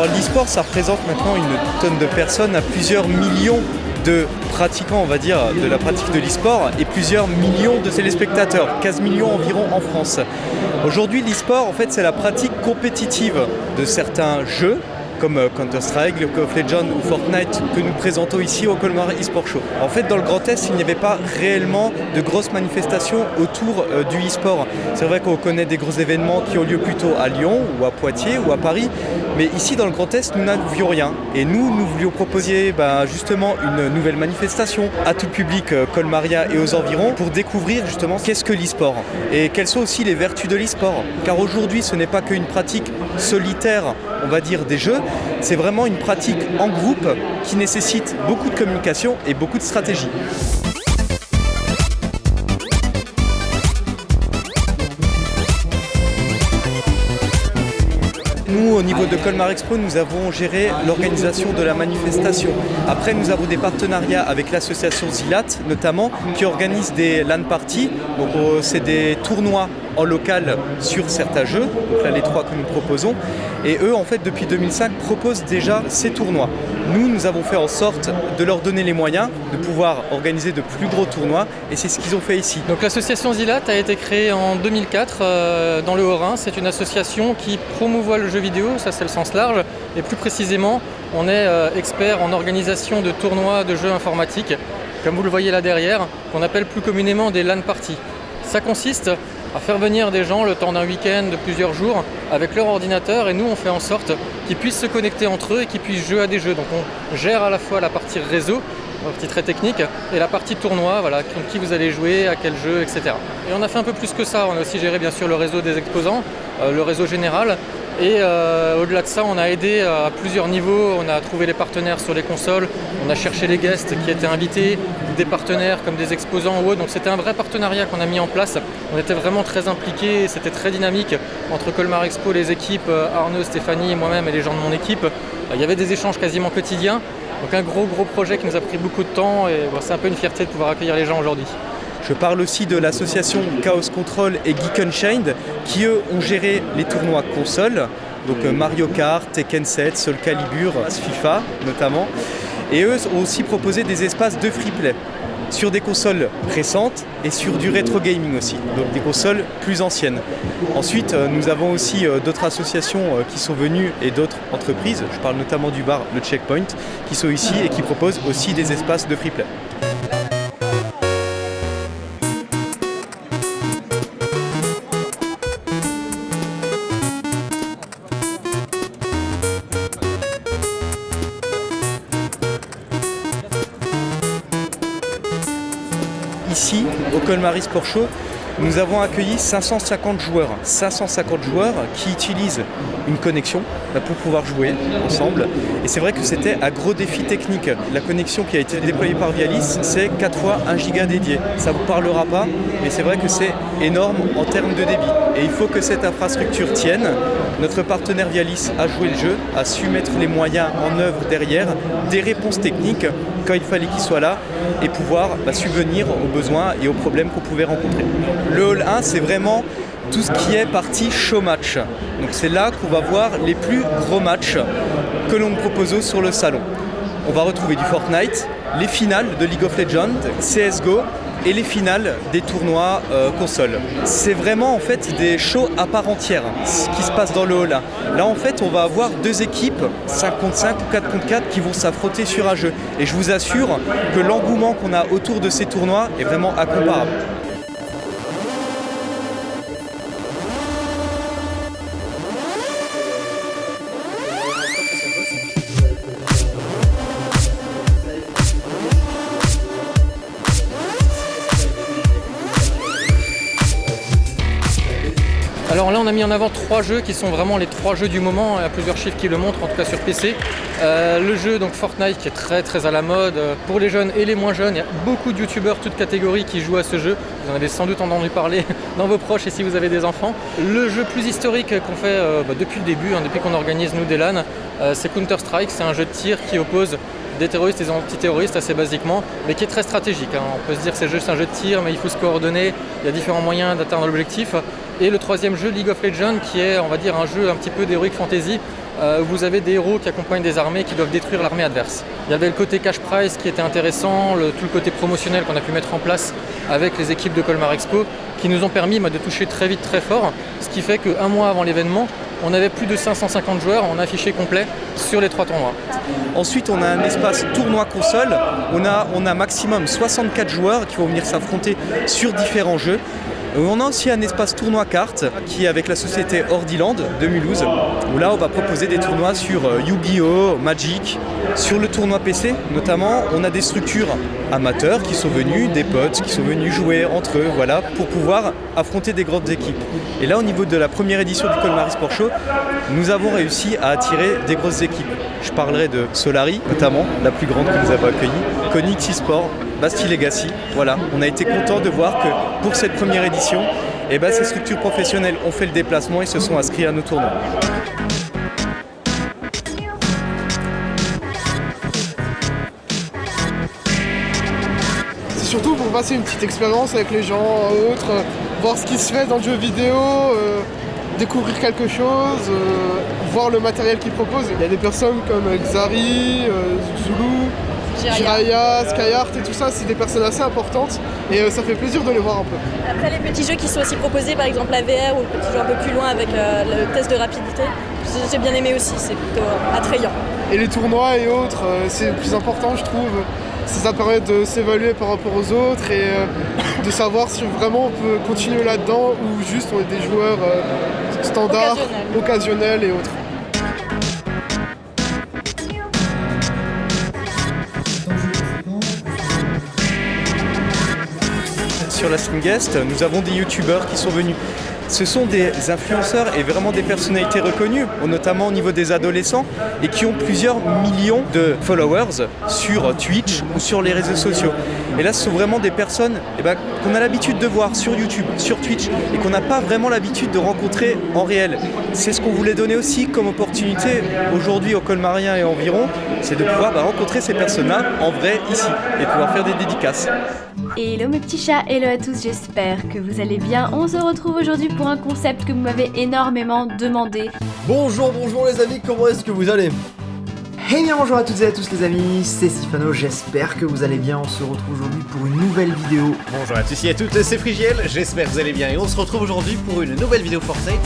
Alors l'e-sport, ça représente maintenant une tonne de personnes, à plusieurs millions de pratiquants, on va dire, de la pratique de l'e-sport et plusieurs millions de téléspectateurs, 15 millions environ en France. Aujourd'hui, l'e-sport, en fait, c'est la pratique compétitive de certains jeux, comme Counter-Strike, League of Legends ou Fortnite que nous présentons ici au Colmar eSport Show. En fait, dans le Grand Est, il n'y avait pas réellement de grosses manifestations autour du e-sport. C'est vrai qu'on connaît des gros événements qui ont lieu plutôt à Lyon ou à Poitiers ou à Paris, mais ici dans le Grand Est, nous n'avions rien. Et nous voulions proposer justement une nouvelle manifestation à tout public colmarien et aux environs pour découvrir justement qu'est-ce que l'e-sport et quelles sont aussi les vertus de l'e-sport. Car aujourd'hui, ce n'est pas qu'une pratique solitaire, on va dire, des jeux, c'est vraiment une pratique en groupe qui nécessite beaucoup de communication et beaucoup de stratégie. Nous, au niveau de Colmar Expo, nous avons géré l'organisation de la manifestation. Après, nous avons des partenariats avec l'association Zilat, notamment, qui organise des LAN parties. Donc, c'est des tournois en local sur certains jeux, donc là les 3 que nous proposons, et eux en fait depuis 2005 proposent déjà ces tournois. Nous avons fait en sorte de leur donner les moyens de pouvoir organiser de plus gros tournois et c'est ce qu'ils ont fait ici. Donc l'association Zilat a été créée en 2004 dans le Haut-Rhin. C'est une association qui promouvoit le jeu vidéo, ça c'est le sens large, et plus précisément on est expert en organisation de tournois de jeux informatiques, comme vous le voyez là derrière, qu'on appelle plus communément des LAN parties. Ça consiste à faire venir des gens le temps d'un week-end, de plusieurs jours, avec leur ordinateur, et nous on fait en sorte qu'ils puissent se connecter entre eux et qu'ils puissent jouer à des jeux. Donc on gère à la fois la partie réseau, la partie très technique, et la partie tournoi, voilà, contre qui vous allez jouer, à quel jeu, etc. Et on a fait un peu plus que ça, on a aussi géré bien sûr le réseau des exposants, le réseau général, et au-delà de ça, on a aidé à plusieurs niveaux, on a trouvé les partenaires sur les consoles, on a cherché les guests qui étaient invités, des partenaires comme des exposants ou autres, donc c'était un vrai partenariat qu'on a mis en place. On était vraiment très impliqués, c'était très dynamique entre Colmar Expo, les équipes, Arnaud, Stéphanie et moi-même et les gens de mon équipe. Il y avait des échanges quasiment quotidiens, donc un gros projet qui nous a pris beaucoup de temps et c'est un peu une fierté de pouvoir accueillir les gens aujourd'hui. Je parle aussi de l'association Chaos Control et Geek Unchained qui eux ont géré les tournois consoles, donc Mario Kart, Tekken 7, Soul Calibur, FIFA notamment. Et eux ont aussi proposé des espaces de free play sur des consoles récentes et sur du rétro gaming aussi, donc des consoles plus anciennes. Ensuite, nous avons aussi d'autres associations qui sont venues et d'autres entreprises, je parle notamment du bar Le Checkpoint, qui sont ici et qui proposent aussi des espaces de free play. Ici, au Colmar eSport Show, nous avons accueilli 550 joueurs. 550 joueurs qui utilisent une connexion pour pouvoir jouer ensemble. Et c'est vrai que c'était un gros défi technique. La connexion qui a été déployée par Vialis, c'est 4 fois 1 giga dédié. Ça ne vous parlera pas, mais c'est vrai que c'est énorme en termes de débit. Et il faut que cette infrastructure tienne. Notre partenaire Vialis a joué le jeu, a su mettre les moyens en œuvre derrière, des réponses techniques quand il fallait qu'il soit là et pouvoir subvenir aux besoins et aux problèmes qu'on pouvait rencontrer. Le Hall 1, c'est vraiment tout ce qui est partie show match. Donc c'est là qu'on va voir les plus gros matchs que l'on propose sur le salon. On va retrouver du Fortnite, les finales de League of Legends, CSGO et les finales des tournois consoles. C'est vraiment en fait des shows à part entière, ce qui se passe dans le Hall 1. Là en fait on va avoir 2 équipes, 5 contre 5 ou 4 contre 4 qui vont s'affronter sur un jeu. Et je vous assure que l'engouement qu'on a autour de ces tournois est vraiment incomparable. Alors là on a mis en avant 3 jeux qui sont vraiment les 3 jeux du moment, il y a plusieurs chiffres qui le montrent, en tout cas sur PC. Le jeu donc Fortnite qui est très à la mode pour les jeunes et les moins jeunes, il y a beaucoup de youtubeurs toutes catégories qui jouent à ce jeu, vous en avez sans doute entendu parler dans vos proches et si vous avez des enfants. Le jeu plus historique qu'on fait depuis le début, depuis qu'on organise nous des LAN, c'est Counter-Strike, c'est un jeu de tir qui oppose des terroristes et des antiterroristes assez basiquement, mais qui est très stratégique. On peut se dire que c'est un jeu de tir, mais il faut se coordonner, il y a différents moyens d'atteindre l'objectif. Et le troisième jeu, League of Legends, qui est, on va dire, un jeu un petit peu d'heroic fantasy, où vous avez des héros qui accompagnent des armées qui doivent détruire l'armée adverse. Il y avait le côté cash prize qui était intéressant, tout le côté promotionnel qu'on a pu mettre en place avec les équipes de Colmar Expo, qui nous ont permis de toucher très vite, très fort, ce qui fait qu'un mois avant l'événement, on avait plus de 550 joueurs en affiché complet sur les 3 tournois. Ensuite, on a un espace tournoi console. On a maximum 64 joueurs qui vont venir s'affronter sur différents jeux. On a aussi un espace tournoi cartes qui est avec la société Ordiland de Mulhouse, où là on va proposer des tournois sur Yu-Gi-Oh, Magic. Sur le tournoi PC notamment, on a des structures amateurs qui sont venus, des potes qui sont venus jouer entre eux, voilà, pour pouvoir affronter des grandes équipes. Et là, au niveau de la première édition du Colmar Sport Show, nous avons réussi à attirer des grosses équipes. Je parlerai de Solari, notamment, la plus grande que nous avons accueillie, Konix eSport, Bastille Legacy. Voilà, on a été content de voir que pour cette première édition, ces structures professionnelles ont fait le déplacement et se sont inscrits à nos tournois. C'est surtout pour passer une petite expérience avec les gens, autres, voir ce qui se fait dans le jeu vidéo, découvrir quelque chose, voir le matériel qu'ils proposent. Il y a des personnes comme Xari, Zulu, Jiraya, Skyheart et tout ça, c'est des personnes assez importantes et ça fait plaisir de les voir un peu. Après les petits jeux qui sont aussi proposés, par exemple la VR ou le petit jeu un peu plus loin avec le test de rapidité, j'ai bien aimé aussi, c'est plutôt attrayant. Et les tournois et autres, c'est le plus important je trouve. Ça permet de s'évaluer par rapport aux autres et de savoir si vraiment on peut continuer là-dedans ou juste on est des joueurs standards, occasionnels et autres. Sur la Stream Guest, nous avons des youtubeurs qui sont venus. Ce sont des influenceurs et vraiment des personnalités reconnues, notamment au niveau des adolescents, et qui ont plusieurs millions de followers sur Twitch ou sur les réseaux sociaux. Et là, ce sont vraiment des personnes qu'on a l'habitude de voir sur YouTube, sur Twitch, et qu'on n'a pas vraiment l'habitude de rencontrer en réel. C'est ce qu'on voulait donner aussi comme opportunité aujourd'hui aux Colmariens et environ, c'est de pouvoir rencontrer ces personnes-là en vrai ici, et de pouvoir faire des dédicaces. Hello mes petits chats, hello à tous, j'espère que vous allez bien. On se retrouve aujourd'hui pour un concept que vous m'avez énormément demandé. Bonjour les amis, comment est-ce que vous allez? Eh bien bonjour à toutes et à tous les amis, c'est Sifano, j'espère que vous allez bien. On se retrouve aujourd'hui pour une nouvelle vidéo. Bonjour à tous et à toutes, c'est Frigiel, j'espère que vous allez bien et on se retrouve aujourd'hui pour une nouvelle vidéo Fortnite.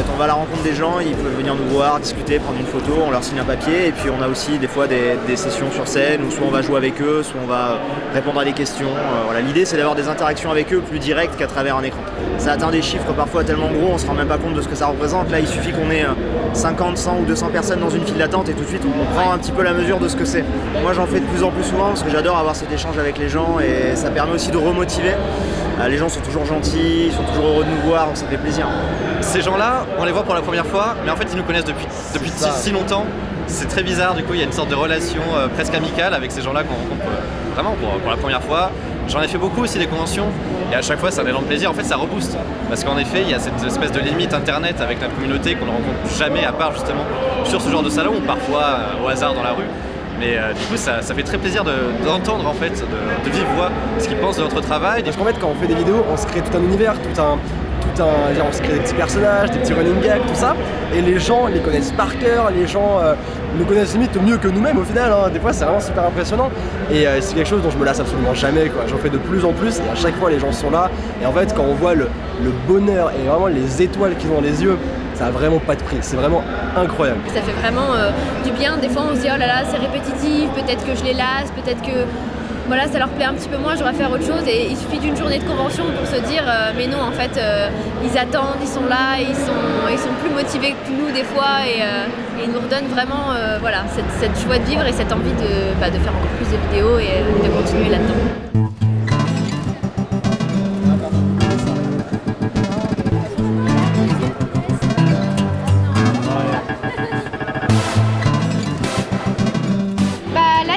On va à la rencontre des gens, ils peuvent venir nous voir, discuter, prendre une photo, on leur signe un papier et puis on a aussi des fois des sessions sur scène où soit on va jouer avec eux, soit on va répondre à des questions. Voilà, l'idée c'est d'avoir des interactions avec eux plus directes qu'à travers un écran. Ça atteint des chiffres parfois tellement gros, on se rend même pas compte de ce que ça représente. Là il suffit qu'on ait 50, 100 ou 200 personnes dans une file d'attente et tout de suite on prend un petit peu la mesure de ce que c'est. Moi j'en fais de plus en plus souvent parce que j'adore avoir cet échange avec les gens et ça permet aussi de remotiver. Les gens sont toujours gentils, ils sont toujours heureux de nous voir, donc ça fait plaisir. Ces gens-là, on les voit pour la première fois, mais en fait ils nous connaissent depuis si longtemps. C'est très bizarre, du coup il y a une sorte de relation presque amicale avec ces gens-là qu'on rencontre vraiment pour la première fois. J'en ai fait beaucoup aussi des conventions et à chaque fois c'est un élan de plaisir, en fait ça rebooste. Parce qu'en effet il y a cette espèce de limite internet avec notre communauté qu'on ne rencontre jamais à part justement sur ce genre de salon ou parfois au hasard dans la rue. Mais du coup ça fait très plaisir d'entendre en fait, de vive voix ce qu'ils pensent de notre travail. Parce qu'en fait quand on fait des vidéos on se crée tout un univers, on se crée des petits personnages, des petits running gags, tout ça, et les gens les connaissent par cœur, les gens nous connaissent limite mieux que nous-mêmes au final, hein. Des fois c'est vraiment super impressionnant, et c'est quelque chose dont je me lasse absolument jamais, quoi. J'en fais de plus en plus, et à chaque fois les gens sont là, et en fait quand on voit le bonheur et vraiment les étoiles qu'ils ont dans les yeux, ça a vraiment pas de prix, c'est vraiment incroyable. Ça fait vraiment du bien, des fois on se dit oh là là c'est répétitif, peut-être que je les lasse, peut-être que voilà, ça leur plaît un petit peu moins, je devrais faire autre chose et il suffit d'une journée de convention pour se dire mais non en fait ils attendent, ils sont là, ils sont plus motivés que nous des fois et ils nous redonnent vraiment voilà, cette joie de vivre et cette envie de faire encore plus de vidéos et de continuer là-dedans.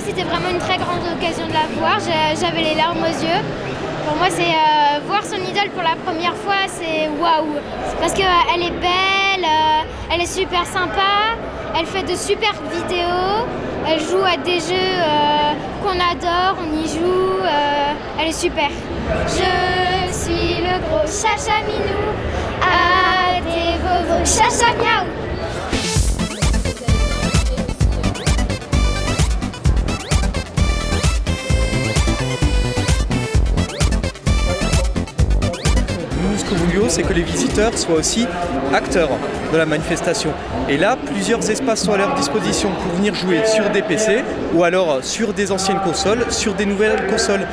C'était vraiment une très grande occasion de la voir, j'avais les larmes aux yeux. Pour moi, c'est voir son idole pour la première fois, c'est waouh. Parce qu'elle est belle, elle est super sympa, elle fait de super vidéos Elle joue à des jeux qu'on adore, on y joue, elle est super. Je suis le gros chacha minou, à des vovos chacha miaou. Nous, ce que nous voulions, c'est que les visiteurs soient aussi acteurs de la manifestation. Et là, plusieurs espaces sont à leur disposition pour venir jouer sur des PC ou alors sur des anciennes consoles, sur des nouvelles consoles.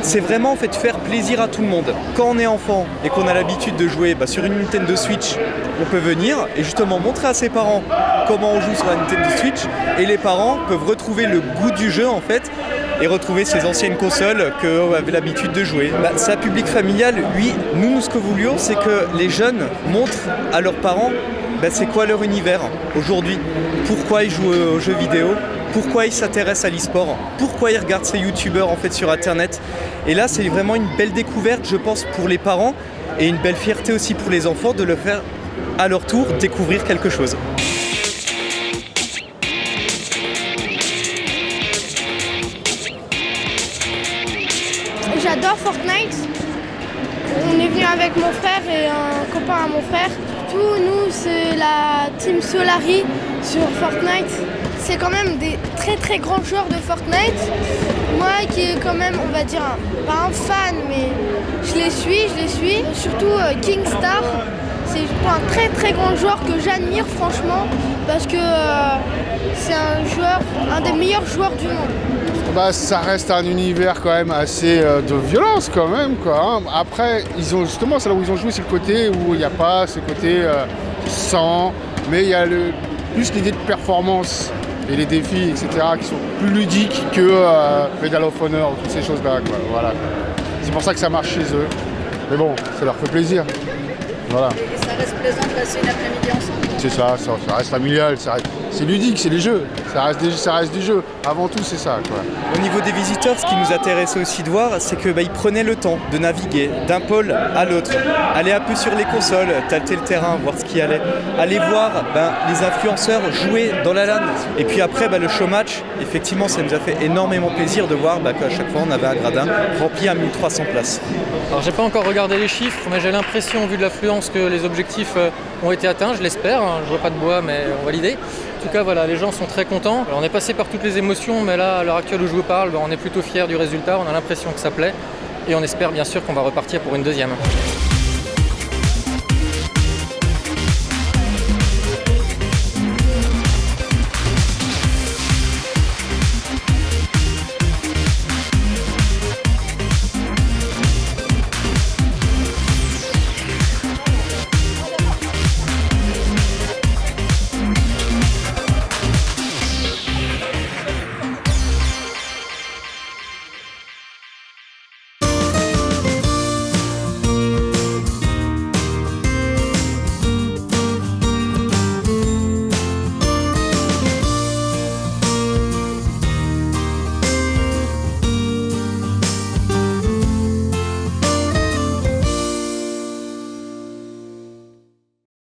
C'est vraiment en fait faire plaisir à tout le monde. Quand on est enfant et qu'on a l'habitude de jouer sur une Nintendo Switch, on peut venir et justement montrer à ses parents comment on joue sur la Nintendo Switch, et les parents peuvent retrouver le goût du jeu en fait et retrouver ces anciennes consoles qu'on avait l'habitude de jouer. C'est un public familial, oui. Nous, ce que nous voulions, c'est que les jeunes montrent à leurs parents c'est quoi leur univers aujourd'hui, pourquoi ils jouent aux jeux vidéo, pourquoi ils s'intéressent à l'e-sport, pourquoi ils regardent ces youtubeurs en fait sur internet. Et là, c'est vraiment une belle découverte, je pense, pour les parents et une belle fierté aussi pour les enfants de le faire à leur tour découvrir quelque chose. J'adore Fortnite. On est venu avec mon frère et un copain à mon frère. Surtout, nous, c'est la team Solari sur Fortnite. C'est quand même des très très grands joueurs de Fortnite. Moi qui est quand même, on va dire, pas un fan, mais je les suis. Surtout Kingstar, c'est un très très grand joueur que j'admire franchement parce que c'est un des meilleurs joueurs du monde. Ça reste un univers quand même assez de violence quand même, quoi, hein. Après, ils ont justement, c'est là où ils ont joué, c'est le côté où il n'y a pas ce côté sang, mais il y a plus l'idée de performance et les défis, etc., qui sont plus ludiques que Medal of Honor ou toutes ces choses-là, quoi. Voilà. C'est pour ça que ça marche chez eux. Mais bon, ça leur fait plaisir. Voilà. Et ça reste plaisant de passer une après-midi ensemble. C'est ça reste familial, c'est ludique, c'est les jeux, ça reste du jeu. Avant tout, c'est ça, quoi. Au niveau des visiteurs, ce qui nous intéressait aussi de voir, c'est qu'ils prenaient le temps de naviguer d'un pôle à l'autre, aller un peu sur les consoles, tâter le terrain, voir ce qui allait, aller voir les influenceurs jouer dans la LAN. Et puis après, le show match, effectivement, ça nous a fait énormément plaisir de voir qu'à chaque fois, on avait un gradin rempli à 1300 places. Alors, j'ai pas encore regardé les chiffres, mais j'ai l'impression, vu de l'affluence, que les objectifs ont été atteints, je l'espère. Je vois pas de bois, mais on va l'idée. En tout cas, voilà, les gens sont très contents. Alors, on est passé par toutes les émotions, mais là, à l'heure actuelle où je vous parle, on est plutôt fiers du résultat. On a l'impression que ça plaît et on espère bien sûr qu'on va repartir pour une deuxième.